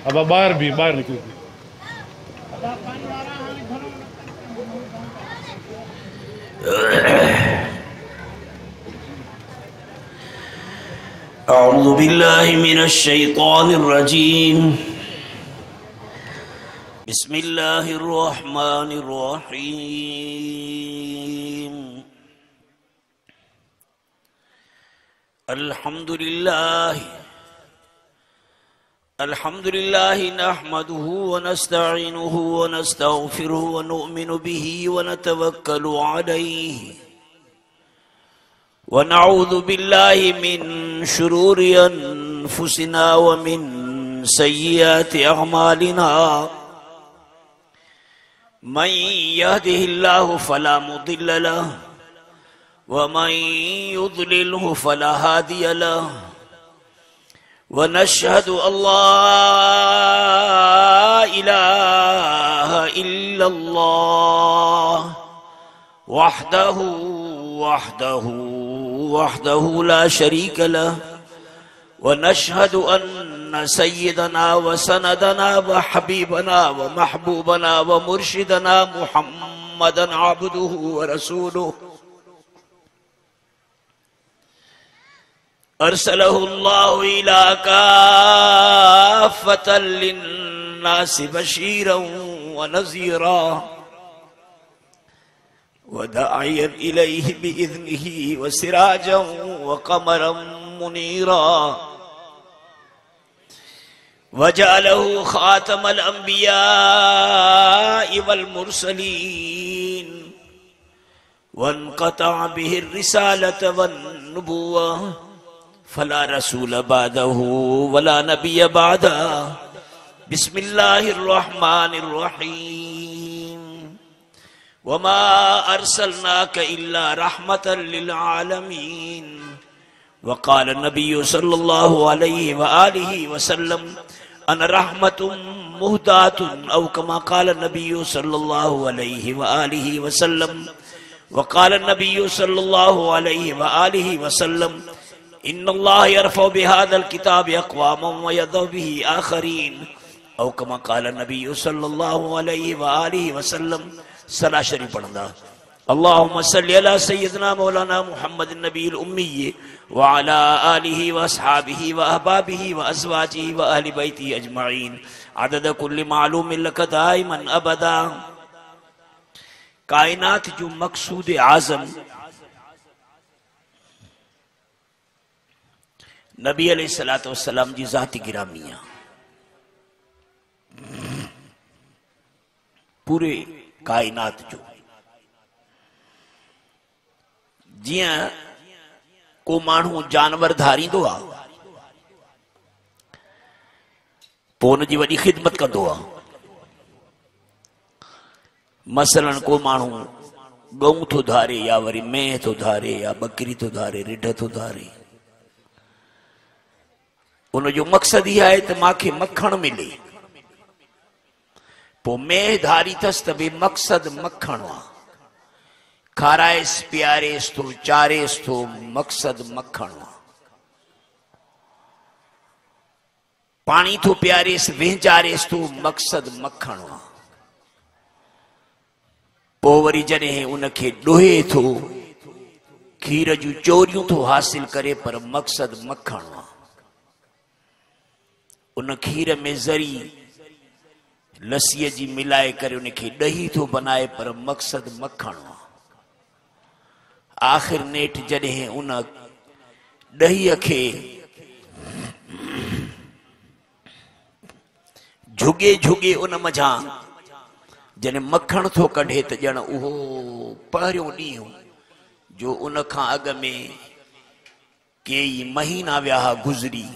अब बाहर भी बाहर निकल अऊज़ु बिल्लाहि मिनश शैतानिर रजीम बिस्मिल्लाहिर रहमानिर रहीम अल्हम्दुलिल्लाहि नहमदुहु व नस्तईनुहु व नस्तगफिरुहु व नु'मिनु बिही व नतवक्कलु अलैहि व नऊज़ु बिल्लाहि मिन शुरूरि अनफुसिना व मिन सय्यिआति अअमालिना मन यहदिहिल्लाहु फला मुदिल्ल लहु व मन युद्लिलहु फला हादिय लहु व नशहदु अल्ला इलाहा इल्लल्लाह वहदहु ला शरीक लहु व नशहदु अन्न सय्यदना व सनदना व हबीबना व महबूबना व मुर्शिदना मुहम्मदन अब्दुहु व रसूलुहु अरसलहुल्लाहु इला काफ़्फ़तल लिन्नासि बशीरन व नज़ीरा व दाइयन इलैहि बिइज़्निहि व सिराजन व क़मरन मुनीरा व जअलहु ख़ातमल अंबियाइ वल मुरसलीन वन्क़तअ बिहि रिसालत वन नुबुव्वा फला रसूल बादहु वला नबिय बादा बिस्मिल्लाहिर रहमानिर रहीम वमा अरसलनाका इल्ला रहमतल लिल आलमीन वक़ाल नबिय्यु सल्लल्लाहु अलैहि व आलिहि वसल्लम अना रहमतुम मुहदातुन औ कमा क़ाल नबिय्यु सल्लल्लाहु अलैहि व आलिहि वसल्लम वक़ाल नबिय्यु सल्लल्लाहु अलैहि व आलिहि वसल्लम इन्नल्लाह यरफ़उ बिहादल किताबि अक़वामन व यदउ बिही आख़रीन औ कमा क़ाल नबिय्यु सल्लल्लाहु अलैहि व आलिहि वसल्लम। सलात शरीफ पढ़ंदा अल्लाहुम्मा सल्लि अला सय्यिदना मौलाना मुहम्मदिन नबील उम्मी व अला आलिहि व अस्हाबिहि व अहबाबिहि व अज़वाजिहि व अहलि बैतिहि अजमईन अदद कुल्लि मालूमिन लक दाइमन अबदा। कायनात जो मक़सूद आज़म नबी अलैहिस्सलातु वस्सलाम जी ज़ाती गिरामिया पूरे कायनात जो जियां को माण्हू जानवर धारींदो आ पोइ उन जी वॾी ख़िदमत कंदो आ। मसलन को माण्हू गऊं थो धारे या वरी मेंह थो धारे या बकरी थो धारे रिढ थो धारे उनजो मक़सद ही आहे त मांखे मखण मिले। पोइ मेंह धारी अथसि त भई मक़सद मखण आहे खाराएसि पीआरेसि थो चारेसि थो मक़सद मखण आहे। पाणी थो पीआरेसि वेंचारेसि थो मक़सद मखण आहे। पोइ वरी जॾहिं उनखे ॾोहे थो खीर जूं चोरियूं थो हासिल करे पर मक़सद मखण आहे। उन खीर में ज़री लस्सीअ जी मिलाए करे उनखे ॾही थो बनाए पर मक़सद मखण आहे। आख़िर नेठ जॾहिं उन ॾहीअ खे झुगे झुगे उन मझां जॾहिं मखण थो कढे त ॼण उहो पहिरियों ॾींहुं जो उन खां अॻ में कई महीना विया गुज़री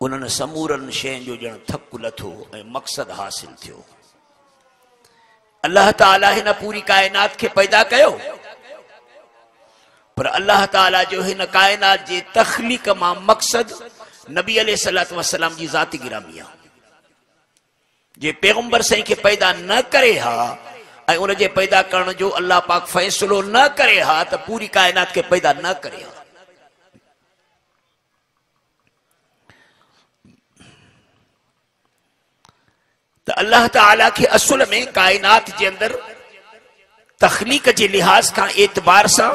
उन्हनि समूरनि शयुनि जो ॼण थकु लथो ऐं मक़सद हासिल थियो। अल्लाह ताला हिन पूरी कायनात खे पैदा कयो पर अल्लाह ताला जो हिन कायनात जे तख़लीक़ मां मक़सद नबी अलैहिस्सलातु वस्सलाम जी ज़ाती गिरामी आहे। जे पैगंबर साईं खे पैदा न करे हा ऐं उन जे पैदा करण जो अल्लाह पाक फ़ैसिलो न करे हा त पूरी कायनात खे पैदा न करे हा। अल्लाह ताला के असुल में कायनात के अंदर तखलीक के लिहाज का एतबार से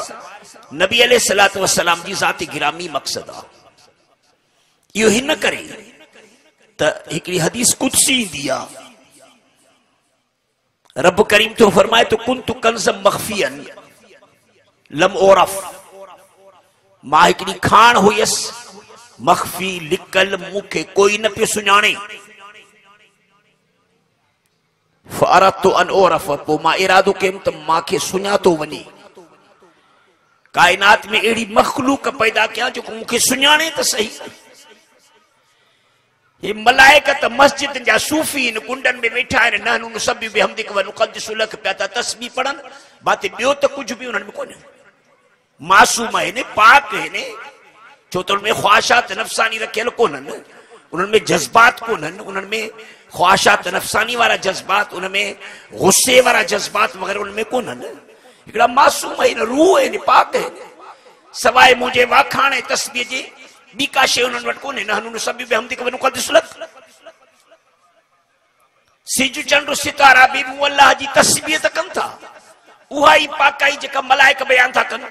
नबी अलैहिस्सलातु वस्सलाम जी ज़ात गिरामी मकसद आ यो ही न करे त हिकड़ी हदीस कुदसी दिया रब करीम तो फरमाए तो कुन्तु कंज़म मख्फियन लम ओरफ मां हिकड़ी खान हुयस मख्फी लिकल मुखे कोई न पियो सुञाणे फअरदतु अन ओरफ पो मां इरादो कयमि त मांखे सुञातो वञे कायनात में एड़ी मखलूक पैदा किया जो मुखे सुञाणे त सही ये मलाइकत मस्जिद जा सूफी इन कुंडन में बैठा है नहनु नुसब्बिहु बिहम्दिक व नुक़द्दिसु लक पिया था तस्बीह पढ़न बात बियो त कुछ भी उन्हनि में कोन्हे मासूम है ने पाक है ने छो तो उनमें ख्वाहिशात नफसानी रखियल कोन्हनि उन्हनि में जज्बात कोन्हनि उन्हनि में ख्वाहिशात नफसानी वारा जज्बात उनमें गुस्से वारा जज्बात वगैरह उनमें कोन्हनि हिकड़ा मासूम है न रूह है न पाक है सवाए मुझे वाखाणे तस्बीह जी बी का शे उन्हनि वटि कोन्हे नहनु नुसब्बिहु बिहम्दिक व नुक़द्दिसु लक सिज चंड सितारा भी अल्लाह जी तस्बीह त कनि था उहा ई पाकाई जेका मलाइक बयान था कनि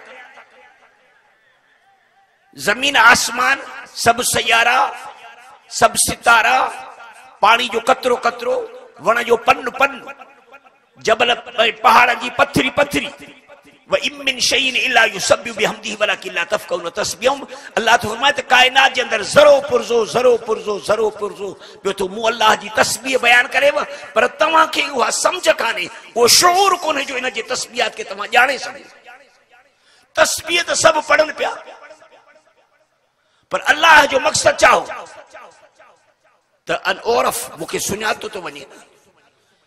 जमीन आसमान सब सयारा सब सितारा पानी जो कतरो कतरो वण जो पन पन जबल पहाड़ की पत्थरी पत्थरी व इमिन शैइन इल्ला युसब्बिहु बिहम्दिही वलाकिन ला तफ़क़हून तस्बीहहुम अल्लाह तो फरमाए त कायनात जे अंदर ज़रो पुरज़ो पियो तो मु अल्लाह जी तस्बीह बयान करेव पर तव्हां खे उहा समझ काने वो शऊर कोन्हे जो इन जे तस्बीहात के तव्हां ॼाणे सघो तस्बीह त सब पढ़न पिया पर अल्लाह जो मकसद चाहो त अन ओरफ मुखे सुञातो तो वञे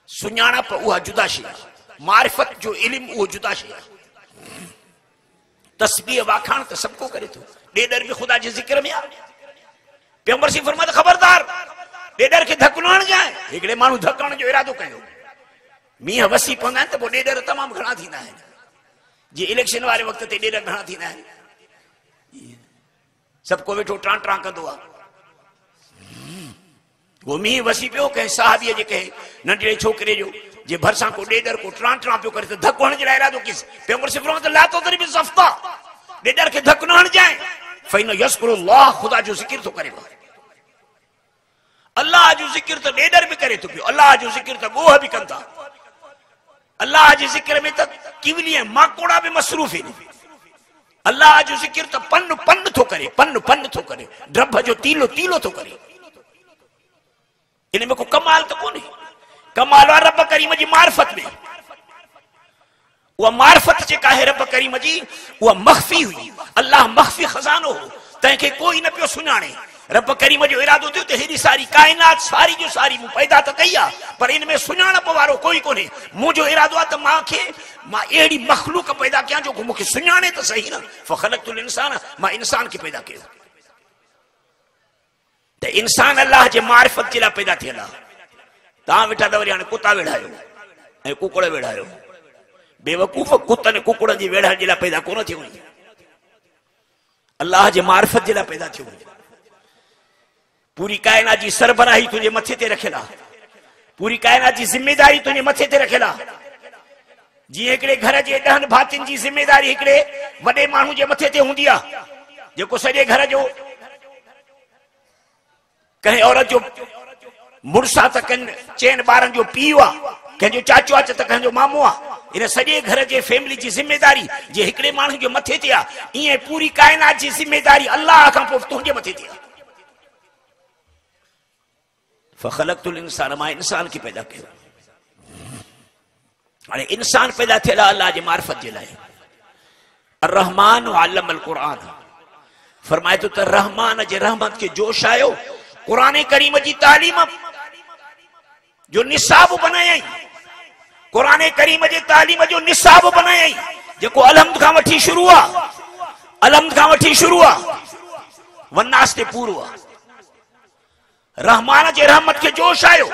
सुञाणप उहा जुदा शे मारिफत जो इल्म वो जुदा शे तस्बीह वाखाण तो सबको करे तो डेडर भी खुदा जे जिक्र में आ पैगंबर सी फरमाता खबरदार डेडर के धकणण जाए हिकड़े मानू धकण जो इरादो कयो मीह वसी पवंदा त पोइ डेडर तमाम घणा थींदा आहिनि जे इलेक्शन वारे वक्त ते डेडर घणा थींदा आहिनि सबको वेठो ट्रां ट्रां कंदो आ वो मीह वसी पियो कंहिं साहबीअ जे कंहिं नंढड़े छोकिरे जो जे भरसां को डेडर को ट्रां ट्रां पियो करे त धक हणण जे लाइ इरादो किस पैगंबर से फरमाता ला तो तरी बि सफ्ता डेडर के धक न हण जाए फइन यस्कुरुल्लाह खुदा जो जिक्र तो करे अल्लाह जो जिक्र तो डेडर भी करे तो पियो अल्लाह जो जिक्र तो गोह भी कंदा अल्लाह जे जिक्र में त किवली माकोड़ा भी मसरूफ है अल्लाह जो जिक्र तो पन पन तो करे ड्रभ जो तीलो तीलो तो करे इन में को कमाल तो कोने कमाल रब करीम जी मार्फत में वह मार्फत जेका है रब करीम जी वह मख्फी हुई अल्लाह मख्फी खजानो हो तंहिंखे कोई न पियो सुञाणे रब करीम जो इरादो थियो त हेड़ी सारी कायनात सारी जो सारी मूं पैदा त कई आहे पर इन में सुञाणप वारो कोई कोन्हे मुंहिंजो इरादो आहे त मां अहिड़ी मखलूक पैदा कयां जो मूंखे सुञाणे त सही न फखलक़तुल इंसान मां इंसान खे पैदा कयो त इंसान अल्लाह जे मारिफत जे लाइ पैदा थियल आहे तव्हां वेठा त वरी हाणे कुता वेढ़ायो ऐं कुकड़ वेढ़ायो बेवकूफ़ कुतनि कुकड़नि जी वेढ़ण जे लाइ पैदा कोन थियो अल्लाह जे मारिफत जे लाइ पैदा थियो पूरी कायनात जी सरबराही तुंहिंजे मथे ते रखियल आहे पूरी कायनात जी जिम्मेदारी तुंहिंजे मथे ते रखियल आहे जीअं हिकिड़े घर जे 10 भातियुनि जी जिम्मेदारी हिकिड़े वॾे माण्हू जे मथे ते हूंदी आहे जेको सॼे घर जो कंहिं औरत जो मुड़ुस आहे त चइनि ॿारनि जो पीउ आहे कंहिंजो चाचो आहे त कंहिंजो मामो आहे इन सॼे घर जे फैमिली जी जिम्मेदारी जे हिकिड़े माण्हू जे मथे ते आहे ईअं पूरी कायनात जी जिम्मेदारी अल्लाह खां पोइ तुंहिंजे मथे ते आहे फखलक़तुल इंसान मां इंसान खे पैदा कयो हाणे इंसान पैदा थियल आहे अल्लाह जे मारिफत जे लाइ अर्रहमान अल्लमल क़ुरान फरमाए थो त रहमान जे रहमत खे जोश आयो क़ुरान करीम जी तालीम जो निसाब बनायई क़ुरान करीम जे तालीम जो निसाब बनायई जेको अलहम्द खां वठी शुरू आहे अलहम्द खां वठी शुरू आहे वन्नास ते पूरो आहे रहमान जे रहमत के जोश आयो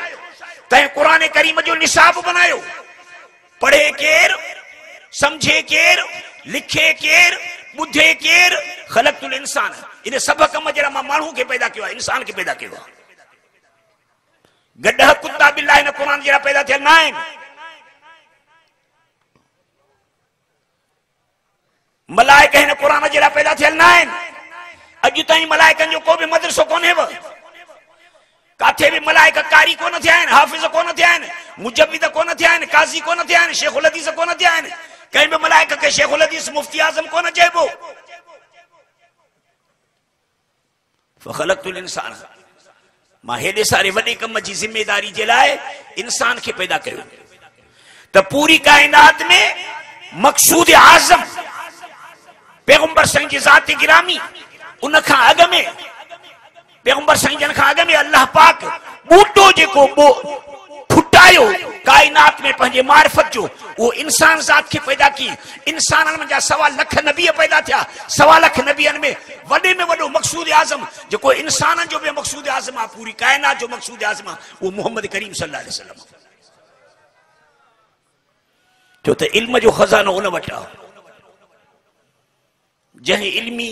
तैं कुरान करीम जो निसाब बनायो पढ़े केर समझे केर लिखे केर बुद्धे केर खलक़तुल इंसान इन सब कम जरा मां मानू के पैदा किया इंसान के पैदा किया गड्ढा कुत्ता बिल्ला हिन क़ुरान जहिड़ा पैदा थियल न आहिनि। मलाइका हिन क़ुरान जहिड़ा पैदा थियल न आहिनि। अॼु ताईं मलाइकनि जो को बि मदरसो कोन्हेव। काथे बि मलाइका कारी कोन थिया आहिनि, हाफ़िज़ कोन थिया आहिनि, मुजव्विद कोन थिया आहिनि, काज़ी कोन थिया आहिनि, शेखुल हदीस कोन थिया आहिनि। कंहिं बि मलाइका खे शेखुल हदीस मुफ्ती आज़म कोन चइबो। फ़ख़लक़्तुल इंसान, मां हेॾे सारे वॾे कम जी ज़िम्मेदारी जे लाइ इंसान खे पैदा कयो त पूरी काइनात में मक़सूद आज़म पैगंबर साईं जी ज़ात गिरामी, उन खां अॻु में पैगंबर साईं जन खां अॻु में अल्लाह पाक बूटो जेको फुटायो काइनात में पंहिंजे मारिफत जो, वो इंसान ज़ात खे पैदा की। इंसाननि में जा 1.25 लख नबी पैदा थिया। 1.25 लख नबियनि में वॾे में वॾो मक़सूद आज़म जेको इंसाननि जो बि मक़सूद आज़म आहे, पूरी काइनात जो मक़सूद आज़म आहे, उहो मोहम्मद करीम सल्लल्लाहु अलैहि वसल्लम। छो त इल्म जो खज़ानो उन वटि आहे। जंहिं इल्मी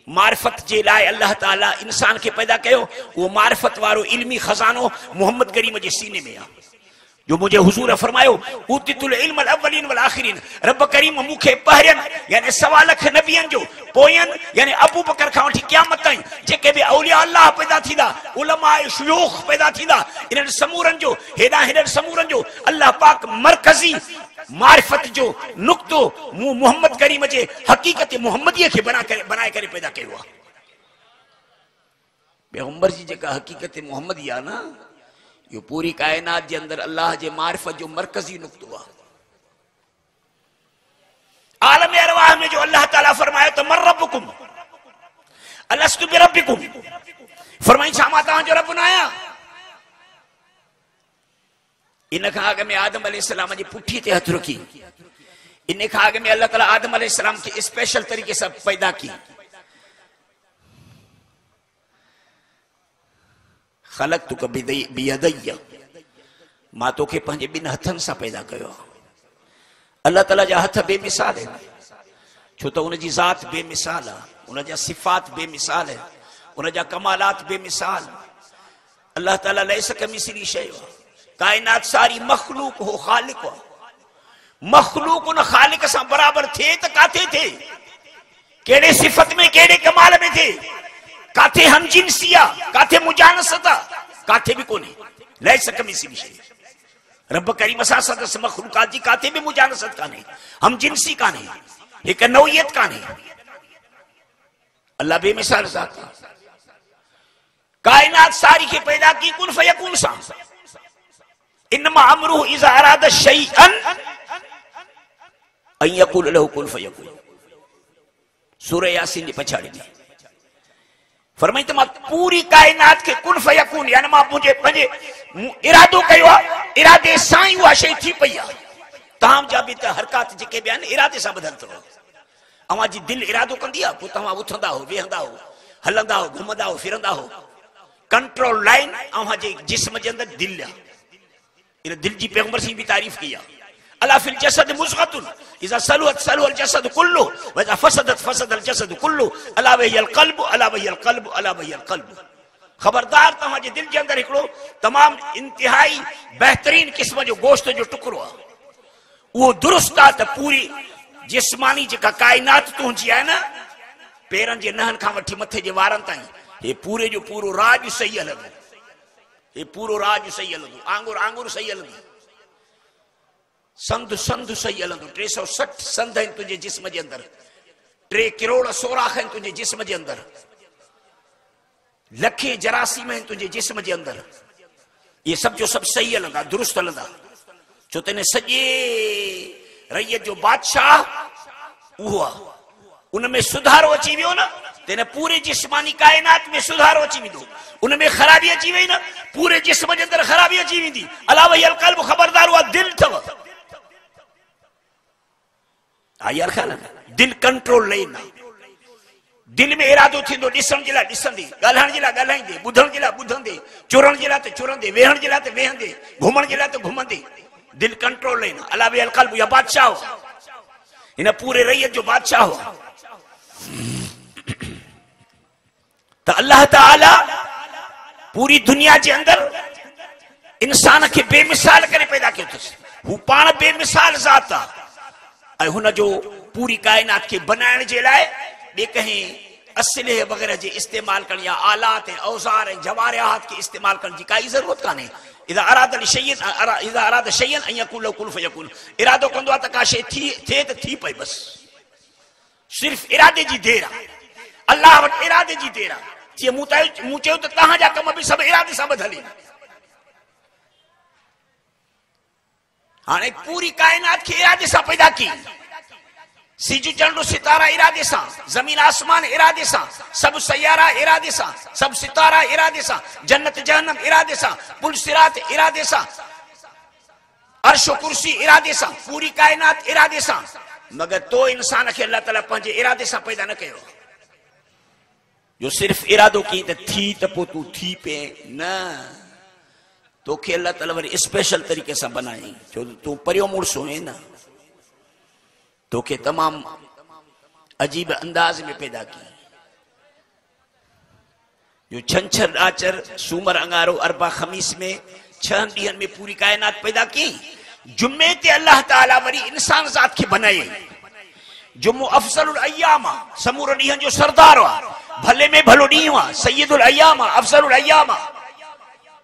मारिफत जे लाइ अल्लाह ताला इंसान खे पैदा कयो, उहो मारिफत वारो इल्मी खज़ानो मोहम्मद करीम जे सीने में आहे। जो मुझे हुजूर फरमायो, उतितुल इल्मल अव्वलीन वल आखिरीन, रब करीम मूंखे पहिरियनि यानी 1.25 लख नबियनि जो, पोयनि यानी अबू बकर खां वठी क़यामत ताईं जेके बि औलिया अल्लाह पैदा थींदा, उलमा शुयूख पैदा थींदा, इन्हनि समूरनि जो हेॾां समूरनि जो अल्लाह पाक मरकज़ी मारिफत जो नुक्तो मोहम्मद करीम जे हकीकत मोहम्मदीअ खे बनाए करे पैदा कयो आहे। पैगंबर जी जेका हकीकत मोहम्मदी आहे न, यो पूरी कायनात जे अंदर अल्लाह जे मारिफत जो मरकज़ी नुक्तो आहे। आलम अरवाह में जो अल्लाह ताला फरमायो त मर रब्बुकुम अलस्तु बिरब्बिकुम, फरमाई छा मां तव्हांजो रब न आहियां। इन खां अॻु में आदम अलैहिस्सलाम जी पुठी ते हथ रखी। इन खां अॻु में अल्लाह ताला आदम अलैहिस्सलाम खे स्पेशल तरीक़े सां पैदा की। ख़लक़्तुक बियदैया, मां तोखे पंहिंजे 2 हथनि सां पैदा कयो। अल्लाह ताला जा हथ बेमिसाल आहिनि, छो त उन जी ज़ात बेमिसाल आहे, उन जा सिफ़ात बेमिसाल आहिनि, उन जा कमालात बेमिसाल। अल्लाह ताला लैस कमिसली शै आहे। कायनात सारी मखलूक हो, खालिक हो। मखलूक उन खालिक सां बराबर थे त काथे थे, केड़े सिफत में केड़े कमाल में थे, काथे हम जिनसिया, काथे मुजानसत, काथे भी कोने। लैस कमिसली शै, रब करीम सां सदस मखलूकात जी काथे भी मुजानसत काने, हम जिनसी काने, एक नौयत काने। अल्लाह बेमिसाल ज़ात आहे। कायनात सारी के पैदा की कुन फयकून सां। इन्नमा अमरुहु इज़ा अरादा शैअन अन यक़ूल लहु कुन फयकून। सूरह यासीन जी पछाड़ी में फरमाई त मां पूरी कायनात के कुन फयकून यानी मां मुझे पंहिंजे इरादो कयो आहे, इरादे सां ई उहा शइ थी पई आहे। तव्हां जा बि त हरकत जेके बि आहिनि इरादे सां ॿधल अथव। अवां जी दिलि इरादो कंदी आहे, पोइ तव्हां उथंदा हो, वेहंदा हो, हलंदा हो, घुमंदा हो, फिरंदा हो। कंट्रोल लाइन अवां जे जिस्म जे अंदरि दिलि आहे। इन दिल जी पैगंबर से भी तारीफ किया। अला फिल जसद मुज़गतुन इज़ा सलुअत सलुअल जसद कुल्लु व इज़ा फसदत फसदल जसद कुल्लु अला वहियल क़ल्ब अला वहियल क़ल्ब अला वहियल क़ल्ब। खबरदार तव्हां जे दिल जे अंदरि हिकिड़ो तमाम इंतहाई बेहतरीन क़िस्म जो गोश्त जो टुकड़ो आहे, उहो दुरुस्त आहे त पूरी जिस्मानी जेका कायनात तुंहिंजी आहे न, पेरनि जे नहनि खां वठी मथे जे वारनि ताईं, हे पूरे जो पूरो राज सही हलंदो। ये पूरो राज सही हलंदो, आंगुर आंगुर सही हलंदी, संध संध सही हलंदो। 360 संध आहिनि तुंहिंजे जिस्म जे अंदरि, 3 करोड़ सोराख़ आहिनि तुंहिंजे जिस्म जे अंदरि, लखे जरासीम आहिनि तुंहिंजे जिस्म जे अंदरि। ये सभु जो सभु सही हलंदा, दुरुस्त हलंदा। छो त इन सॼे रैयत जो बादशाह उहो आहे। उनमें सुधारो अची वियो न, तेने पूरे जिस्मानी कायनात में सुधारो अची वेंदो। उनमें खराबी अची वई न, पूरे जिस्म जे अंदरि खराबी अची वेंदी। अला वहियल क़ल्ब, खबरदार उहा दिल अथव। हा यार ख़्याल आहे, दिल कंट्रोल लेना। दिल में इरादो थींदो ॾिसण जे लाइ ॾिसंदे, ॻाल्हाइण जे लाइ ॻाल्हाईंदे, ॿुधण जे लाइ ॿुधंदे, चुरण जे लाइ त चुरंदे, वेहण जे लाइ त वेहंदे, घुमण जे लाइ त घुमंदे। दिल कंट्रोल लेना। अला वहियल क़ल्ब, या बादशाह हो, हिन पूरे रैयत जो बादशाह हो। त अल्लाह ताला पूरी दुनिया के अंदर इंसान के बेमिसाल करे पैदा कयो अथसि। हू पाण बेमिसाल ज़ात आहे ऐं हुन जो पूरी कायनात के बनाइण जे लाइ ॿिए कंहिं असले वग़ैरह जे इस्तेमाल करण या आलात ऐं औज़ार ऐं जवारियात के इस्तेमाल करण जी काई ज़रूरत कान्हे। इज़ा अराद शयन अन यकुन लहु कुन फयकुन, इरादो कंदो आहे त का शइ थिए त थी पई, बस सिर्फ़ इरादे जी देर आहे। अल्लाह वटि इरादे जी देर आहे। जीअं मूं चयो त तव्हांजा कम बि सभु इरादे सां ॿधल आहिनि। हाणे पूरी कायनात के इरादे सां पैदा की, सिजु चंडु सितारा इरादे सां, जमीन आसमान इरादे सां, सब सयारा इरादे सां, सब सितारा इरादे सां, जन्नत जहन्नम इरादे सां, पुल सिरात इरादे सां, अर्श कुर्सी इरादे सां, पूरी कायनात इरादे सां। मगर तो इंसान के अल्लाह ताला पंहिंजे इरादे सां पैदा न कयो। जो सिर्फ इरादो की त थी त पोइ तूं थी पे न, तोखे अल्लाह ताला वरी स्पेशल तरीक़े सां बनाई, छो तूं परियो मुड़सो है न, तोखे तमाम अजीब अंदाज में पैदा की। जो छंछर आचर सूमर अंगारो अरबा खमीस में 6 ॾींहनि में पूरी कायनात पैदा की। जुम्मे ते अल्लाह ताला वरी इंसान ज़ात के बनाए। जुम्मो अफसलुल अय्याम आ, समूरे ॾींहनि जो सरदार आ, भले में भलो ॾींहुं आ, सय्यदुल अय्याम आ, अफसलुल अय्याम आ।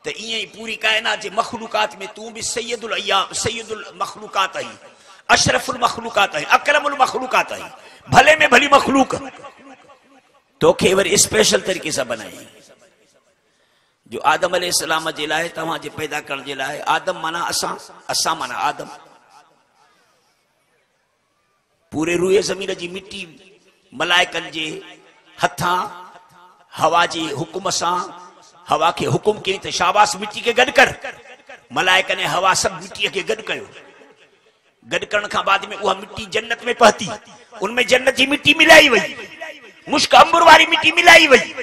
त ईअं ई पूरी कायनात जे मखलूकात में तूं भी सय्यदुल अय्याम, सय्यदुल मखलूकात आई, अशरफुल मखलूकात आई, अकरमुल मखलूकात आई, भले में भली मखलूक तोखे वरी स्पेशल तरीक़े सां बनाई। जो आदम अलैहिस्सलाम जे लाइ, तव्हां जे पैदा करण जे लाइ, आदम माना असां, असां माना आदम, पूरे रूए ज़मीन जी मिट्टी मलाइकनि जे हथां हवा जे हुकुम सां, हवा के हुकुम कई त शाबाश मिट्टी के गॾु कर। मलाइकनि हवा सभु मिट्टीअ खे गॾु कयो। गॾु करण खां बाद में उहा मिट्टी जन्नत में पहुती, उनमें जन्नत जी मिट्टी मिलाई वई, मुश्क अंबुर वारी मिट्टी मिलाई वई।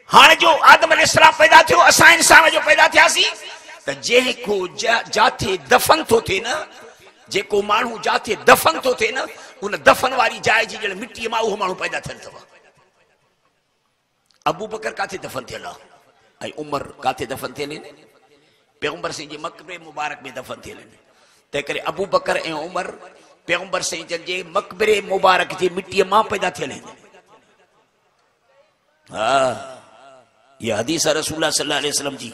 हाणे जो आदम अलैहिस्सलाम पैदा थियो, असां इंसान जो पैदा थियासीं, त जेको जाथे दफन थो थिए न, जेको माण्हू जाथे दफन थो थिए न, उन दफन वारी जाइ जी ॼण मिट्टीअ मां उहो माण्हू पैदा थियल अथव। अबू बकर काथे दफन थियल आहे ऐं उमर काथे दफन थियल आहिनि? पैगंबर साईं जे मक़बरे मुबारक में दफन थियल आहिनि। तंहिं करे अबू बकर ऐं उमर पैगंबर साईं जन जे मक़बरे मुबारक जी मिट्टीअ मां पैदा थियल आहिनि। हा, यह हदीस रसूलुल्लाह सल्लल्लाहु अलैहि वसल्लम जी।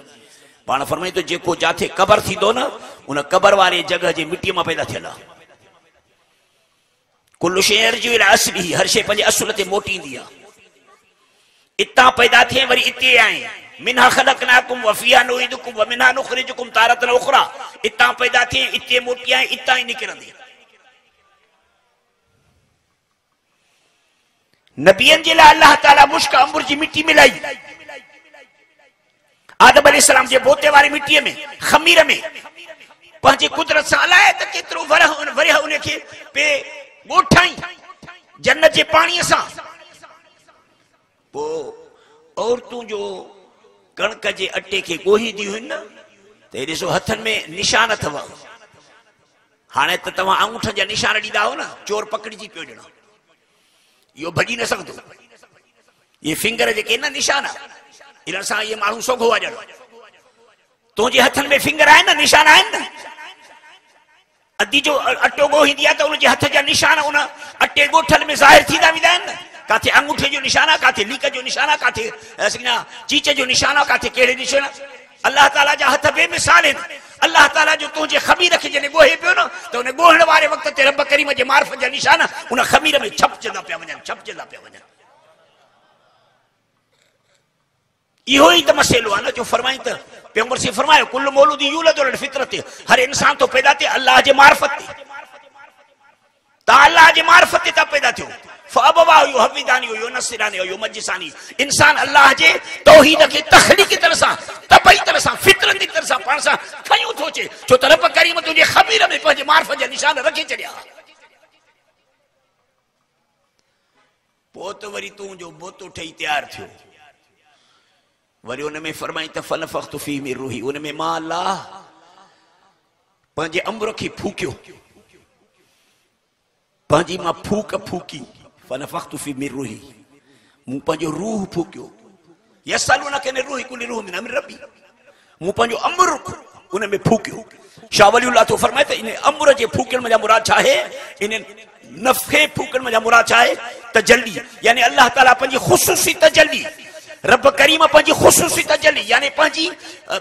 पाण फरमाई तो जेको जाथे कबर थींदो न, उन कबर वारे जगह जे मिट्टीअ मां पैदा थियल आहे। कुल्लु शै यरजू इला असलिही, हर शइ पंहिंजे असुल ते मोटींदी आहे। इतां पैदा थिए वरी इते आए, मिन्हा खलकनाकुम व फीहा नुईदुकुम व मिन्हा नुखरिजुकुम तारतन उखरा। इतां पैदा थिए, इते मोटी आए, इतां ही निकिरंदे। नबियन जे लाइ अल्लाह ताला मुश्क अंबुर जी मिट्टी मिलाई। आदम अलैहिस्सलाम जे बोते वारी मिट्टीअ में, खमीर में पंहिंजे कुदरत सां अलाए त केतिरो वरह उनखे पे ॻोठाई जन्नत जे पाणीअ सां। पोइ औरतूं जो कणक जे अटे खे ॻोहींदियूं आहिनि न, त हे ॾिसो हथनि में निशान अथव। हाणे त तव्हां अंगूठनि जा निशान ॾींदा हो न, चोर पकड़िजी पियो ॼण, इहो भॼी न सघंदो। इहे फिंगर जेके न निशान, इन्हनि सां इहे माण्हू सोघो आहे ॼण। तुंहिंजे हथनि में फिंगर आहिनि न, निशान आहिनि न। अधी जो अटो ॻोहींदी आहे त उनजे हथ जा निशान उन अटे ॻोठल में ज़ाहिर थींदा वेंदा आहिनि न। काथे अंगूठे जो निशान आहे, काथे लीक जो निशान आहे, काथे चीच जो निशान आहे, काथे कहिड़े निशान। अल्लाह ताला जा हथ बेमिसाल आहिनि। अल्लाह ताला जो तुंहिंजे खमीर खे जॾहिं ॻोहे पियो न, त उन ॻोहण वारे वक़्त ते रब करीम जे मार्फत जा निशान उन खमीर में छपजंदा पिया वञनि, छपजंदा पिया वञनि। इहो ई त मसइलो आहे न, जो फरमाई त पैगंबर से फरमायो कुल्लु मौलूद यूलदु अला फितरत, हर इंसान तो पैदा थिए अल्लाह जे मार्फत ते। तव्हां अल्लाह जे मार्फत ते था पैदा थियो। फअबवाहु युहविदानी युनसिरानी युमज्जिसानी। इंसान अल्लाह जे तौहीद खे तखलीकी तरह सां, तबई तरह सां, फितरती तरह सां पाण सां खयूं थो अचे, छो त रब करीम तुंहिंजे खमीर में पंहिंजे मार्फत जा निशान रखे छॾिया। पोइ त वरी तूं जो बोतो ठही तयारु थियो, वरी उन में फरमाई त फनफख्तु फीह मिन रूही, उन में मां अल्लाह पंहिंजे अम्र खे फूकियो, पंहिंजी मां फूक फूकी। फनफख्तु फीह मिन रूही, मूं पंहिंजो रूह फूकियो। यसअलूनका अन रूही कुल रूह मिन अम्रि रब्बी, मूं पंहिंजो अमर उन में फूकियो। शाह वलीउल्लाह तो फरमाए त इन अमर जे फूकण में मुराद छा आहे, इन नफ़े फूकण में मुराद छा आहे, तजल्ली, यानी अल्लाह ताला पंहिंजी ख़ुसूसी तजल्ली, रब करीम पंहिंजी ख़ुसूसी तजल्ली, यानी पंहिंजी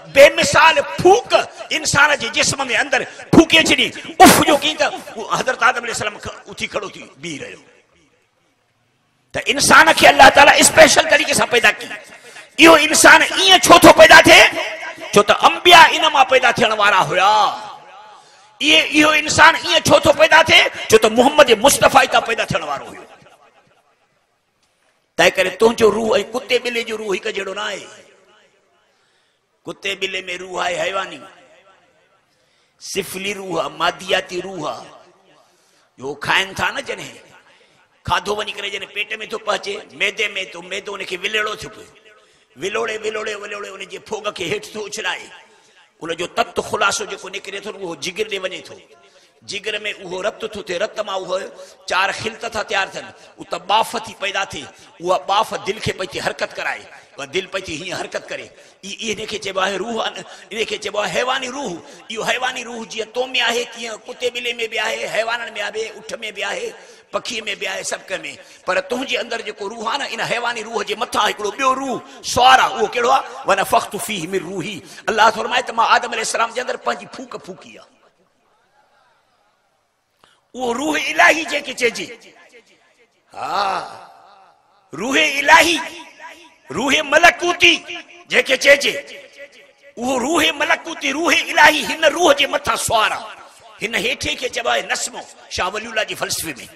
बेमिसाल फूक इंसान जे जिस्म में अंदर फूके छॾी। उफ जो की त हज़रत आदम अलैहिस्सलाम उथी खड़ो थी बीह रहियो। त इंसान खे अल्लाह ताला स्पेशल तरीक़े सां पैदा की। इहो इंसान ईअं छो थो पैदा थिए, छो त अंबिया इन मां पैदा थियण वारा हुया। इहो इंसान ईअं छो थो पैदा थिए, छो त मुहम्मद मुस्तफ़ा हितां पैदा थियण वारो हुयो। तंहिं करे तुंहिंजो रूह ऐं कुते ॿिले जो रूह हिकु जहिड़ो न आहे। कुते ॿिले में रूह आहे हैवानी, सिफली रूह आहे, मादियाती रूह आहे, जो खाइनि था न, जॾहिं खाधो वञी करे जॾहिं पेट में थो पहुचे मैदे में, तो मैदो उनखे विलेड़ो थो पियो, विलोड़े विलोड़े विलोड़े उन जे फोग खे हेठि थो उछलाए, उन जो तत्व ख़ुलासो जेको निकिरे थो उहो जिगर ॾे वञे थो। जिगर में उहो रत थो थिए, रत मां उहो 4 खिलत था तैयार थियनि, उता बाफ़ थी पैदा थिए, उहा बाफ़ दिलि खे पई थी हरकत कराए, उहा दिलि पई थी हीअं हरकत करे। इनखे चइबो आहे रूह, इनखे चइबो आहे हैवानी रूह। इहो हैवानी रूह जीअं तो में आहे, तीअं कुते ॿिले में बि आहे, हैवाननि में आहे, उठ में बि आहे, पखी में बि आहे, सभु कंहिं में। पर तुंहिंजे अंदरि जेको रूह आहे न, इन हैवानी रूह जे मथां हिकिड़ो ॿियो रूह सुवार आहे। उहो कहिड़ो आहे, वनफ़ख़्तु फ़ीहि मिन रूही। अल्लाह फरमाए त मां आदम अलैहिस्सलाम जे अंदरि पंहिंजी फूक फूकी आहे। उहो रूह इलाही जेके चइजे, हा रूह इलाही, रूह मलकूती जेके चइजे, उहो रूह मलकूती, रूह इलाही हिन रूह जे मथां सुवार आहे। हिन हेठे खे चइबो आहे नस्मो, शाह वलीउल्लाह जे फ़लसफ़े में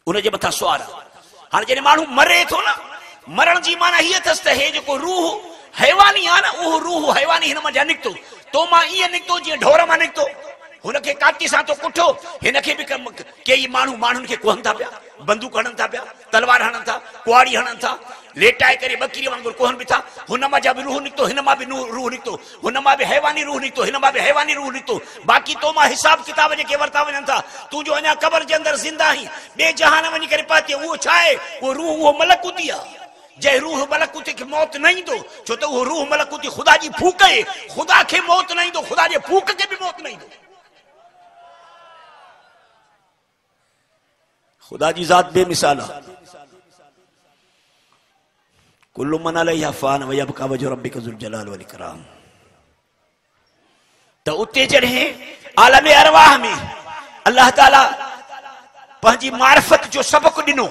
उन जे मथां सुवार आहे। हाणे जॾहिं माण्हू मरे थो न, मरण जी माना हीअ अथसि त हे जेको रूह हैवानी आहे न, उहो रूह हैवानी हिन मां जा निकितो, तो मां ईअं निकितो जीअं ढोर मां निकितो। हुनखे काटी सां तो कुठो, हिनखे बि कई माण्हुनि खे कुहनि था पिया, बंदूक हणनि था पिया, तलवार हणनि था, कुआड़ी हणनि था, लेटाए करे बकरी वांगुरु कुहनि बि था। हुन मां जा बि रूह निकितो, हिन मां बि रूह निकितो, हुन मां बि हैवानी रूह निकितो, हिन मां बि हैवानी रूह निकितो। बाक़ी तो मां हिसाब किताब जेके वरिता वञनि था, तूं जो अञा क़बर जे अंदरि ज़िंदा आहीं, ॿिए जहान वञी करे पहुचे, उहो छा आहे, उहो रूह, उहो मलकूती आहे। जंहिं रूह मलकूती खे मौत न ईंदो, छो त उहो रूह मलकूती ख़ुदा जी फूक आहे। ख़ुदा खे मौत न ईंदो, ख़ुदा जे फूक खे बि मौत न ईंदो। खुदा जी ज़ात बेमिसाल आहे। कुल्लु मन अलैहा फ़ान व यबका वजहु रब्बिका ज़ुल जलाल वल इकराम। त उते जॾहिं आलम अरवाह में अल्लाह ताला पंहिंजी मारिफत जो सबक़ ॾिनो,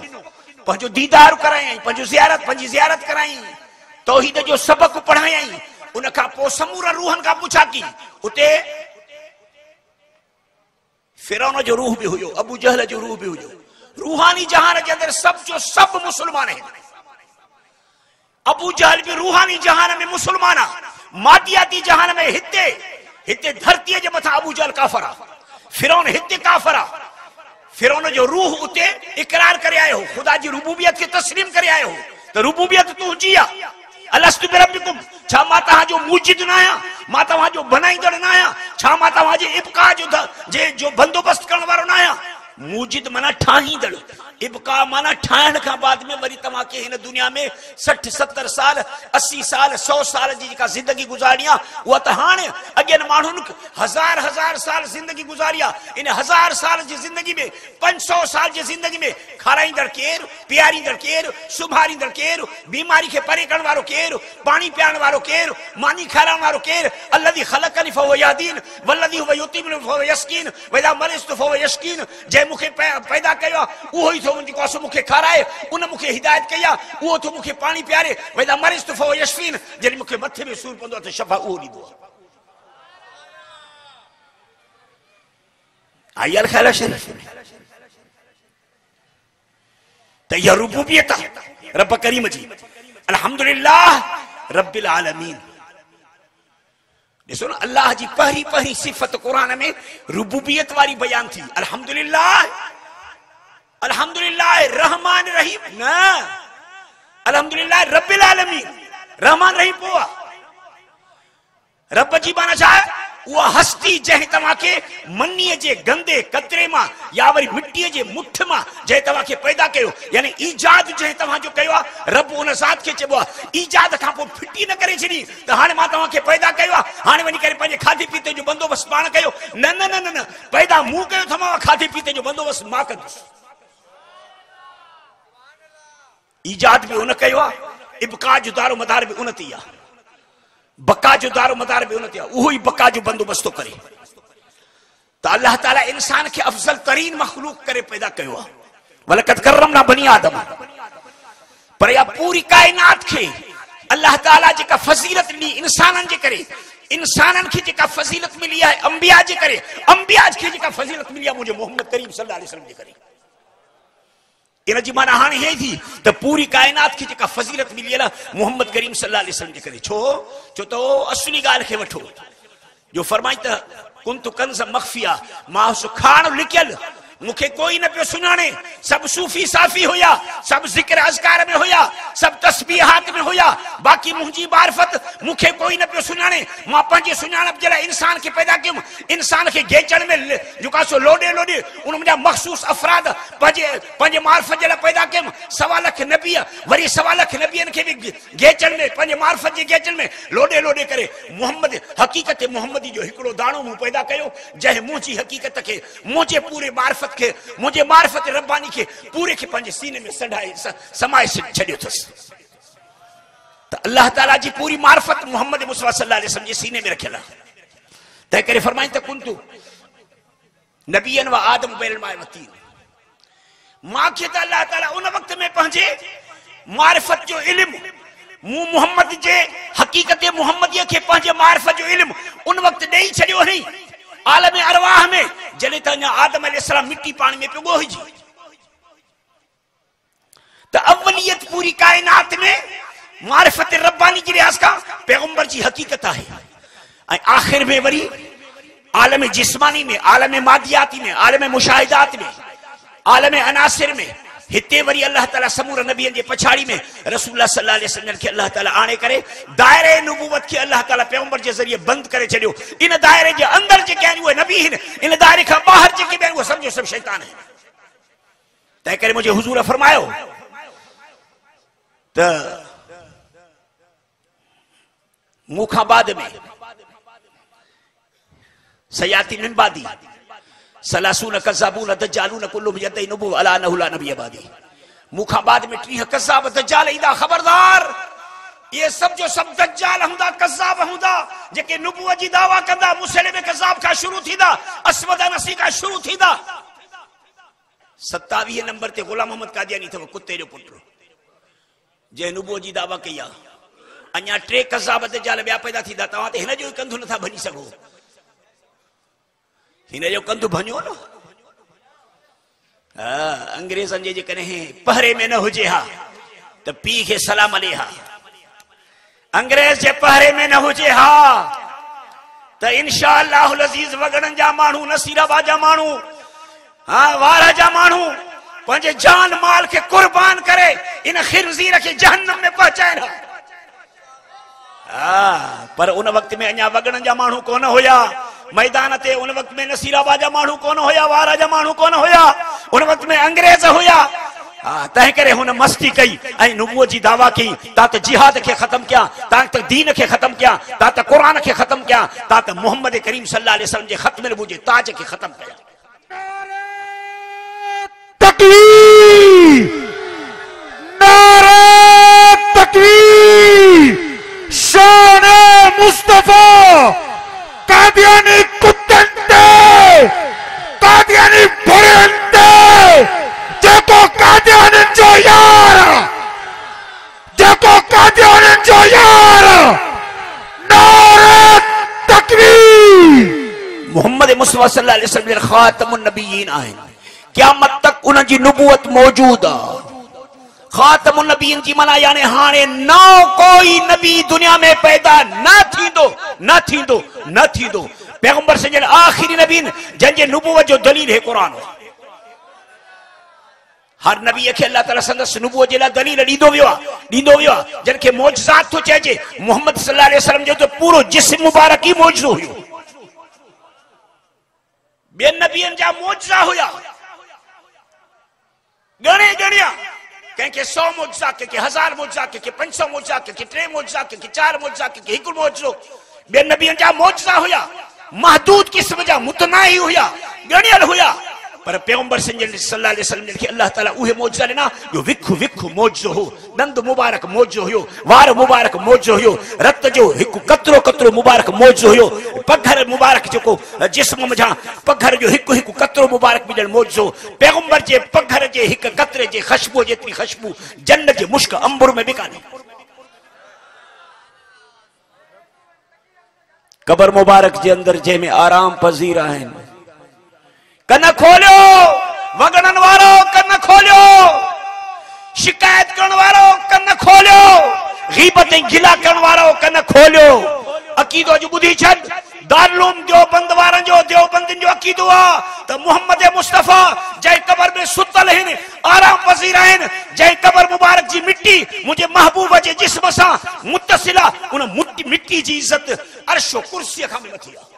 पंहिंजो दीदार करायईं, पंहिंजी ज़ियारत करायईं, तौहीद जो सबक़ पढ़ायईं, उन खां पोइ समूरा रूहनि खां पुछा की उते फिरौन जो रूह बि हुयो, अबू जहल जो रूह बि हुयो। रूहानी जहान के अंदर सब जो सब मुसलमान है। अबू जहल भी रूहानी जहान में मुसलमान है, मादियाती जहान में हिते हिते धरती जे मथा अबू जहल काफर है, फिरौन हिते काफर है। फिरौन जो रूह उते इकरार करे आयो हो, खुदा जी रुबूबियत के तस्लीम करे आयो हो। तो रुबूबियत तू जिया अलस्तु बिरब्बिकुम, छा मां तव्हां जो मुजिद न आहियां, मां तव्हां जो बनाईंदड़ न आहियां, छा मां तव्हां जे इब्का जो बंदोबस्त करण वारो न आहियां। मुजिद माना ठाहींदड़, इब्का माना ठाहिण खां बाद में वरी तव्हां के हिन दुनिया में 60 70 साल 80 साल 100 साल जी जेका ज़िंदगी गुज़ारणी आहे, उहा त हाणे अॻियनि माण्हुनि 1000 साल ज़िंदगी गुज़ारी आहे। इन 1000 साल जी ज़िंदगी में 500 साल जी ज़िंदगी में खाराईंदड़ केरु, पीआरींदड़ केरु, सुभारींदड़ केरु, बीमारी खे परे करण वारो केरु, पाणी पीआरण वारो केरु, मानी खाराइण वारो केरु। अल्लज़ी ख़लक़नी फहुव यहदीन वल्लज़ी हुव युतीमुनी फहुव यस्कीन वइज़ा मरिज़तु फहुव यशकीन। जंहिं मूंखे पैदा कयो आहे उहो ई थो जेको असो मूंखे खाराए, उन मूंखे हिदायत कई आहे, उहो थो मूंखे पाणी पीआरे। वइज़ा मरिज़तु फहुव यशकीन, जॾहिं मूंखे मथे में सूर पवंदो आहे त शफ़ा उहो ॾींदो आहे। आई अल ख़ैर शरीफ़ त इहा रुबूबियत आहे रब करीम जी। अल्हम्दुलिल्लाह रब्बिल आलमीन। ॾिसो न, अल्लाह जी पहिरीं पहिरीं सिफ़त क़ुरान में रुबूबियत वारी बयान थी। अल्हम्दुलिल्लाह, अल्हम्दुलिल्लाह रहमान रहीम न, अल्हम्दुलिल्लाह रब्बिल आलमीन। रहमान रहीम पोइ आहे। रब जी माना छा आहे? उहा हस्ती जंहिं तव्हांखे मनीअ जे गंदे कतरे मां या वरी मिट्टीअ जे मुठ मां जंहिं तव्हांखे पैदा कयो, यानी ईजाद जंहिं तव्हांजो कयो आहे, रब उन ज़ात खे चइबो आहे ईजाद खां पोइ फिटी न करे छॾी त हाणे मां तव्हांखे पैदा कयो आहे, हाणे वञी करे पंहिंजे खाधे पीते जो बंदोबस्तु पाण कयो। न न न न न, पैदा मूं कयो तव्हां खाधे पीते जो बंदोबस्तु मां कंदुसि। ईजाद बि उन कयो आहे, इब्का जो दारो मदार बि उन ते आहे, बका जो दारो मदार बि उन ते आहे, उहो ई बका जो बंदोबस्त थो करे। त अल्लाह ताला इंसान खे अफज़ल तरीन मखलूक करे पैदा कयो आहे, वलक़द करमना बनी आदम। पर या पूरी कायनात खे अल्लाह ताला जेका फज़ीलत ॾिनी इंसाननि जे करे, इंसाननि खे जेका फज़ीलत मिली आहे अंबिया जे करे, अंबिया खे जेका फज़ीलत मिली आहे मुंहिंजे मोहम्मद करीम सल्लल्लाहु अलैहि वसल्लम जे करे। इन जी माना हाणे हे थी त पूरी कायनात खे जेका फज़ीलत मिली आहे मोहम्मद करीम सल्लल्लाहु अलैहि वसल्लम जे करे। छो त असली ॻाल्हि खे वठो, जो फरमाई त कुंतु कंज़ मख़फिया, मां सुखाण लिकियल, मूंखे कोई न पियो सुञाणे। सब सूफी साफी हुया, सब ज़िक्र अज़कार में हुया, सब तस्बीहात में हुया, बाकी मुंहिंजी मारिफत मूंखे कोई न पियो सुञाणे। मां पंहिंजे सुञाणप जे लाइ इंसान खे पैदा कयुमि, इंसान खे गेचण में जेका सो लोॾे लोॾे उन मुंहिंजा मख़सूस अफ़राद पंहिंजे मारिफत जे लाइ पैदा कयुमि। 1.25 लख नबी, वरी 1.25 लख नबियनि खे बि गेचण में, पंहिंजे मारिफत जे गेचण में लोॾे लोॾे करे मोहम्मद हक़ीक़त मोहम्मदी जो हिकिड़ो दाणो मूं पैदा कयो, जंहिं मुंहिंजी हक़ीक़त खे, मुंहिंजे पूरे मारिफत खे, मुझे मारिफत रब्बानी के पूरे के पंहिंजे सीने में संढाए समाए छॾियो अथसि। त अल्लाह ताला जी पूरी मारिफत मोहम्मद मुस्तफ़ा सल्लल्लाहु अलैहि वसल्लम जे सीने में रखियल आहे। तंहिं करे फरमाईं त कुंतु नबियन व आदम बैल माए वतीन, मूंखे त अल्लाह ताला उन वक़्त में पंहिंजे मारिफत जो इल्मु, मूं मोहम्मद जे हक़ीक़त मोहम्मदीअ खे पंहिंजे मारिफत जो इल्मु उन वक़्त ॾेई छॾियो हुई आलम अरवाह में, जॾहिं त अञा आदम अलैहिस्सलाम मिट्टी पाणी में पियो ॻोहिजी। त अवलियत पूरी कायनात में मारिफत रब्बानी जी लिहाज़ खां पैगंबर जी हक़ीक़त आहे, ऐं आख़िर में वरी आलम जिस्मानी में, आलम मादियाती में, आलम मुशाहिदात में, आलम अनासिर में, हिते वरी अल्लाह ताला समूर नबियनि जे पछाड़ी में रसूलुल्लाह सल्लल्लाहु अलैहि वसल्लम खे अल्लाह ताला आणे करे दायरे नबूवत खे अल्लाह ताला पैगंबर जे ज़रिए बंद करे छॾियो। इन दायरे जे अंदर जेके आहिनि उहे नबी आहिनि, इन दायरे खां ॿाहिरि जेके बि आहिनि उहे सम्झो सभु शैतान आहिनि। तंहिं करे मुंहिंजे हुज़ूर फरमायो त मूंखां बाद में सयाती मिन बादी सलासून कज़ाबून दज्जालून कुल्लुहुम यदई नबुव्वत अला अन्नहु ला नबिय बादी। मूंखां बाद में 30 कज़ाब दज्जाल ईंदा, ख़बरदार ये सब जो सब दज्जाल हूंदा, कज़ाब हूंदा, जेके नबुव्वत जी दावा कंदा, मुसलमे कज़ाब खां शुरू थींदा, अस्वद अनसी खां शुरू थींदा। 27 नंबर ते गुलाम मोहम्मद कादियानी अथव, कुत्ते जो पुटु, जंहिं नबुव्वत जी दावा कई आहे। अञा 3 कज़ाब दज्जाल ॿिया पैदा थींदा, तव्हां त हिन जो ई कंधु नथा भञी सघो, हिन जो कंधु भञो न। अंग्रेज़नि जे जेकॾहिं पहरे में न हुजे हा त पीउ खे सलाम अले हा, अंग्रेज़ जे पहरे में न हुजे हा त इंशा अल्लाहुल अज़ीज़ वगड़नि जा माण्हू, नसीराबाद जा माण्हू, वारा जा माण्हू पंहिंजे जान माल खे कुर्बान करे इन खिरज़ीर खे जहन्नम में पहुचाइनि हा। पर उन वक़्त में अञा वगड़नि जा माण्हू कोन हुया मैदान ते, उन वक़्त में नसीराबाद जा माण्हू कोन हुया, वारा जा माण्हू कोन हुया, उन वक़्त में अंग्रेज हुया। तंहिं करे हुन मस्ती कई ऐं नबूवत जी दावा कई, ता त जिहाद खे ख़त्म कया, ता त दीन खे ख़त्म कया, ता त क़ुरान खे ख़त्म कया, ता त मोहम्मद करीम सल्लल्लाहु अलैहि वसल्लम जे ख़त्म नबूवत जे ताज खे ख़त्म कया। तकबीर, नारे तकबीर, शान मुस्तफा, कादियानी कुत्ते, कादियानी भरंते, जेको कादियानी जो यार, जेको कादियानी जो यार, नारे तकबीर। मोहम्मद मुस्तफा सल्लल्लाहु अलैहि वसल्लम खातमुन नबिय्यीन आहिनि, क़यामत तक उन जी नबूवत मौजूद आहे। खातमुन नबिय्यीन जी माना यानी हाणे नओ कोई नबी दुनिया में पैदा न थींदो, न थींदो, न थींदो। पैगंबर सजन आखिरी नबी जंहिंजे नबूवत जो दलील है कुरान। हर नबी खे अल्लाह ताला संदसि नबूवत जे लाइ दलील ॾींदो वियो आहे, जंहिंखे मौजज़ात थो चइजे। मोहम्मद सल्लल्लाहु अलैहि वसल्लम जो त पूरो जिस्म मुबारक ई मौजूदो हुयो, बेन नबियन जा मोजा हुया गणे गणिया कंहिंखे 100 मोजा, कंहिंखे 1000 मोजा, कंहिंखे 500 मोजा, कंहिंखे 3 मोजा, कंहिंखे 4 मोजा, कंहिंखे 1 मोजो। बेन नबियन जा मोजा हुया महदूद किस्म जा मुतनाही हुया गणियल हुया पर पैगंबर सल्लल्लाहु अलैहि वसल्लम ने अल्लाह ताला उहे मोजा ॾिना जो विखु विखु मोजो हो, दंद मुबारक मोजो हुयो, वार मुबारक मोजो हुयो, रत जो हिकु कतरो कतरो मुबारक मोजो हुयो, पघर मुबारक जेको जिस्म मझा पघर जो हिकु हिकु कतरो मुबारक मिलण मोजो। पैगंबर जे पघर जे हिकु कतरे जे खुशबू जेतरी खुशबू जन्नत जे मुश्क अंबुर में बि कान्हे। कबर मुबारक जे अंदर जंहिंमें आराम पज़ीर आहिनि, कन खोलियो वगणन वारो, कन खोलियो शिकायत करण वारो, कन खोलियो गीबत ऐं गिला करण वारो, कन खोलियो। अकीदो जो बुधी छॾ, दारुल देवबंद वारनि जो देवबंदिन जो अकीदो आहे त मोहम्मद मुस्तफ़ा जंहिं कबर में सुतल आहिनि, आराम पज़ीर आहिनि, जंहिं कबर मुबारक जी मिट्टी मुंहिंजे महबूब जे जिस्म सां मुतसिल आहे, उन मिट्टी जी इज़त अर्श कुर्सीअ खां बि मथे आहे।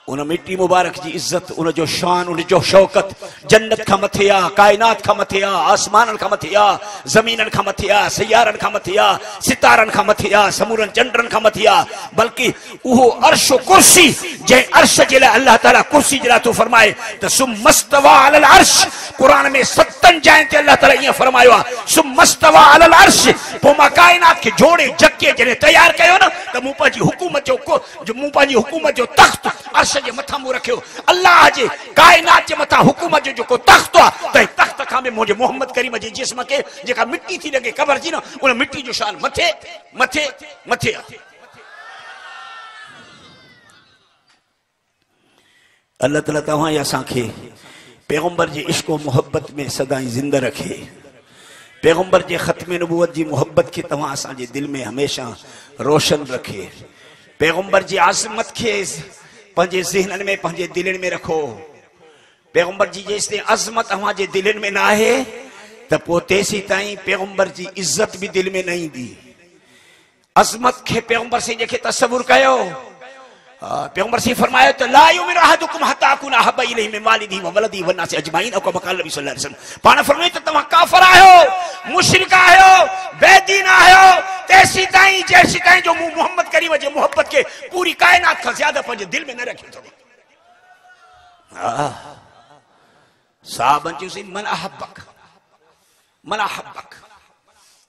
उन मिट्टी मुबारक जी इज्जत, उन जो शान, उन जो शौकत जन्नत खां मथे आ, कायनात खां मथे आ, आसमानन खां मथे आ, ज़मीनन खां मथे आ, सयारन खां मथे आ, सितारन खां मथे आ, समुरन चंडरन खां मथे आ, बल्कि उहो अर्श कुर्सी जंहिं अर्श जे लाइ अल्लाह ताला कुर्सी जे लाइ तो फरमाए त सुम्मस्तवा अलल अर्श। कुरान में 7 जाइन ते अल्लाह ताला ईअं फरमायो आहे सुम्मस्तवा अलल अर्श। पोइ मां कायनात खे जोड़े जके जॾहिं तयार कयो न त मूं पंहिंजी हुकूमत जो तख्त अर्श जे मथां मूं रखियो। अल्लाह जे कायनात जे मथां हुकूमत जो जेको तख्त आहे त तख्त खां बि मुंहिंजे मोहम्मद करीम जे जिस्म खे जेका मिट्टी थी लॻे कबर जी न, उन मिट्टी जो शान मथे मथे मथे आहे। अल्लाह ताला तव्हां असांखे पैगंबर जे इश्क मोहब्बत में सदाई जिंदा रखे। पैगंबर जे ख़त्म नबूवत जी मोहब्बत खे तव्हां असांजे दिल में हमेशा रोशन रखे। पैगंबर जी आज़मत खे पंहिंजे ज़हननि में पंहिंजे दिलनि में रखो। पैगंबर जी जेसिताईं अज़मत तव्हांजे दिलनि में न आहे त पोइ तेसीं ताईं पैगंबर जी इज़त बि दिल में न ईंदी। अज़मत खे पैगंबर से जेके तसव्वुर कयो, पैगंबर से फरमायो त ला युमिनु अहदुकुम हत्ता अकुना अहब्बा इलैहि मिन वालिदिही व वलदिही व नासि अजमाइन। औ कमा क़ाल नबी सल्लल्लाहु अलैहि वसल्लम। पाण फरमायो त तव्हां काफ़िर आहियो, मुशरिक आहियो, बेदीन आहियो तेसीं ताईं जो मूं मोहम्मद करीम जे मोहब्बत के पूरी कायनात खां ज़्यादा पंहिंजे दिल में न रखियो अथव। साहबन चयोसीं मन अहब्बक, मन अहब्बक।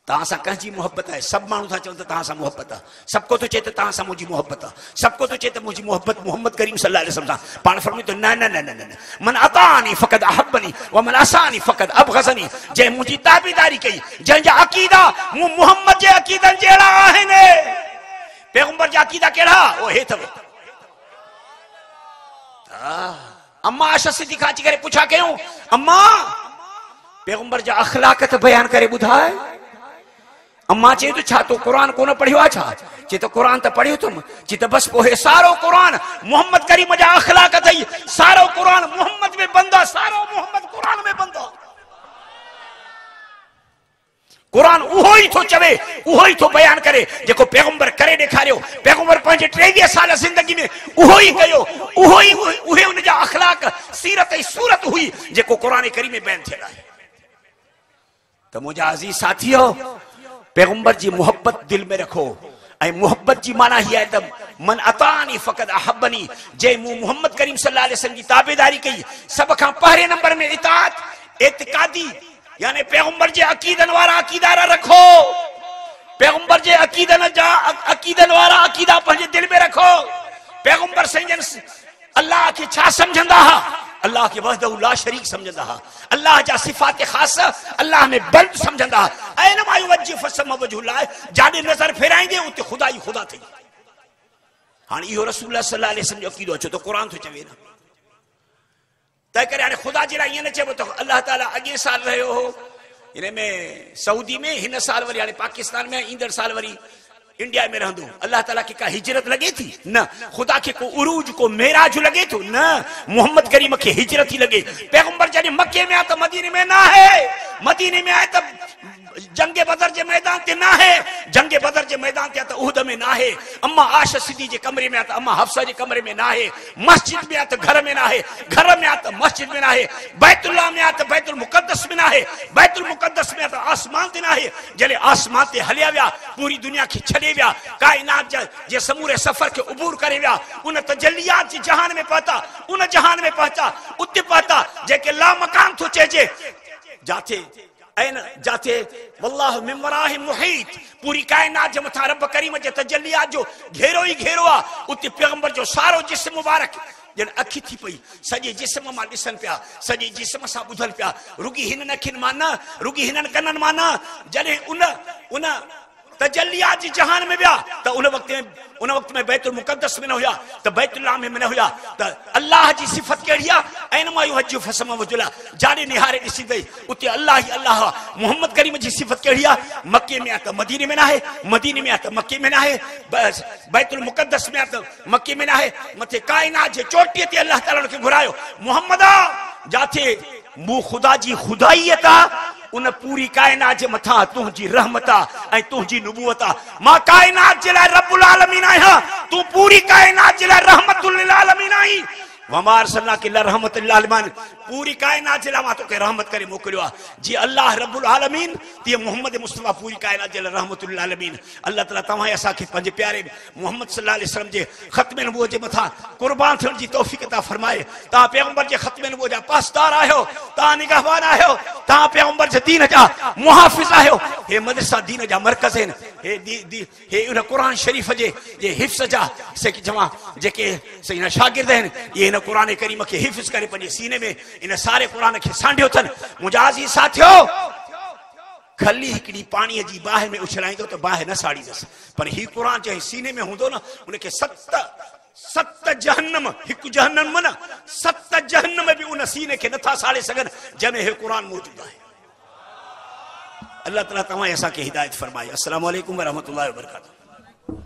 तव्हां सां कंहिंजी मोहब्बत आहे? सभु माण्हू था चवनि त तव्हां सां मोहब्बत आहे, सबको तो चए त तव्हां सां मुंहिंजी मोहब्बत आहे, सबको तो चए त मुंहिंजी मोहब्बत मोहम्मद करीम सल्लल्लाहु अलैहि वसल्लम सां। पाण फरमायो त न न न न न मन अतानी फ़क़द अहब्बनी व मन असानी फ़क़द अबग़ज़नी। जंहिं मुंहिंजी ताबेदारी कई, जंहिंजा अक़ीदा मूं मोहम्मद जे अक़ीदनि जहिड़ा आहिनि। पैगंबर जा अक़ीदा कहिड़ा? ओ हे अथव। अम्मा आयशा सिद्दीक़ा अची करे पुछा कयूं, अम्मा पैगंबर जा अख़लाक़ त बयान करे ॿुधाए। अम्मा चए तो छा तो कुरान कोन पढ़ियो आहे छा? चए तो कुरान त पढ़ियो तुम। चए तो बस पोइ सारो कुरान मोहम्मद करीम जा अख़लाक़ अथई, सारो कुरान मोहम्मद में बंद आहे, सारो मोहम्मद कुरान में बंद आहे। कुरान उहो ई थो चवे, उहो ई थो बयान करे जेको पैगंबर करे ॾेखारियो। पैगंबर पंहिंजे 23 साल ज़िंदगी में उहो ई कयो, उहे उन जा अख़लाक़ सीरत ऐं सूरत हुई जेको कुरान करीम में बयान थियल आहे। त मुंहिंजा अज़ीज़ साथियो, पैगंबर जी मोहब्बत दिल में रखो। ऐं मोहब्बत जी माना ही है त मन अतानी फ़क़द अहब्बनी। जंहिं मूं मोहम्मद करीम सल्लल्लाहु अलैहि वसल्लम जी ताबेदारी कई, सब खां पहिरें नंबर में इताअत एतिक़ादी, यानी पैगंबर जे अक़ीदनि वारा अक़ीदा रखो। पैगंबर जे अक़ीदनि वारा अक़ीदा पंहिंजे दिल में रखो। पैगंबर संजन अल्लाह खे छा समझंदा हा? अल्लाह के वहदहु ला शरीक समझंदा हा। अल्लाह जा सिफ़ात ख़ासा अल्लाह में बल्द समझंदा हा। ऐनमा युवज्जिह फसम वजहुल्लाह, जाॾे नज़र फेराईंदे उते खुदा ई खुदा थी। हाणे इहो रसूलुल्लाह सल्लल्लाहु अलैहि वसल्लम जो अक़ीदो छो तो कुरान थो चवे न। तंहिं करे हाणे खुदा जे लाइ ईअं न चइबो त अल्लाह ताला अॻे साल रहियो हो हिन में सऊदी में, हिन साल वरी हाणे पाकिस्तान में, ईंदड़ साल वरी इंडिया में रहंदो। अल्लाह ताला के का हिजरत लगे थी? न। खुदा के को उरूज को मेराज लगे थो? न। मोहम्मद करीम के हिजरत ही लगे। पैगंबर जॾहिं मक्के में आ त मदीने में ना है, मदीने में आए त जंगे बदर जे मैदान ते ना है, जंगे बदर जे मैदान ते त उहद में ना है, अम्मा आशा सिद्दी जे कमरे में त अम्मा हफ्सा जे कमरे में ना है, मस्जिद में त घर में ना है, घर में त मस्जिद में ना है, बैतुल्लाह में त बैतुल मुकद्दस में ना है, बैतुल मुकद्दस में त आसमान ते ना है। जले आसमान ते हलिया विया, पूरी दुनिया के छॾे विया, कायनात जे समूरे सफर के उबूर करे विया, उन तजल्लियात जे जहान में पहुता, उन जहान में पहुचा, उते पहुता जेके ला मकान थो चइजे, जाते ऐन जाते वल्लाह मिन वराहि मुहीत, पूरी कायनात जे मथा रब करीम जे तजल्लियात जो घेरो ही घेरो आ। उते पैगंबर जो सारो जिस्म मुबारक जन अखी थी पई, सजे जिस्म मां ॾिसन पिया, सजे जिस्म सां ॿुधल पिया, रुगी हिननि अखियुनि मां न, रुगी हिननि कननि मां न। जॾहिं उन तजल्लियात जी जहान में विया त उन वक्त में बैतुल मुकद्दस में न हुया, त बैतुल्लाह में न हुया, त अल्लाह जी सिफत कहिड़ी आहे, ऐनमा युहज्जु फसमा वजुला, जाने निहारे ॾिसी वई उते अल्लाह ही अल्लाह। मोहम्मद करीम जी सिफत कहिड़ी आहे, मके में आहे त मदीने में न आहे, मदीने में आहे त मके में न आहे, बैतुल मुकद्दस में आहे त मके में न आहे। मथे कायनात जे चोटीअ ते अल्लाह ताला उनखे घुरायो, मोहम्मद जाथे मूं खुदा जी खुदाईयत आहे, उन पूरी कायनात जे मथा तुंहिंजी रहमत आहे ऐं तुंहिंजी नुबूवत आहे। मां कायनात जे लाइ रब्बुल आलमीन आहियां, तूं पूरी कायनात जे लाइ रहमतुल लिल आलमीन आहीं। वमा अरसलनाका इल्ला रहमतुल लिल आलमीन, पूरी कायनात जे लाइ मां तोखे रहमत करे मोकिलियो आहे। जी अल्लाह रब्बुल आलमीन तीअं मोहम्मद मुस्तफ़ा पूरी कायनात जे लाइ रहमतुल लिल आलमीन। अल्लाह ताला तव्हां असांखे पंहिंजे प्यारे मोहम्मद सल्लल्लाहु अलैहि वसल्लम जे ख़त्म नबूवत जे मथां क़ुर्बान थियण जी तौफ़ीक़ अता फरमाए। तव्हां पैगंबर जे ख़त्म नबूवत जा पासदार आहियो, तव्हां निगहबान आहियो, तव्हां पैगंबर जे दीन जा मुहाफ़िज़ आहियो। हे मदरसा दीन जा मरकज़ आहिनि, हे उन क़ुरान शरीफ़ जे हिफ़्ज़ जा जेके हिन शागिर्द आहिनि, इहे हिन क़ुरान करीम खे हिफ़्ज़ करे पंहिंजे सीने में इन सारे क़ुरान खे सांढियो अथनि। मुंहिंजा अज़ीज़ साथियो, खली हिकिड़ी पाणीअ जी बाहि में उछलाईंदो त बाहि न साड़ींदसि, पर ही क़ुरान जंहिं सीने में हूंदो न, उनखे सत जहन्नम, हिकु जहन्नम न 7 जहन्नम बि उन सीने खे नथा साड़े सघनि जंहिंमें हे क़ुरान मौजूदु आहे। अल्लाह ताला तव्हां असांखे हिदायत फरमाए। अस्सलामु अलैकुम व रहमतुल्लाहि व बरकातहू।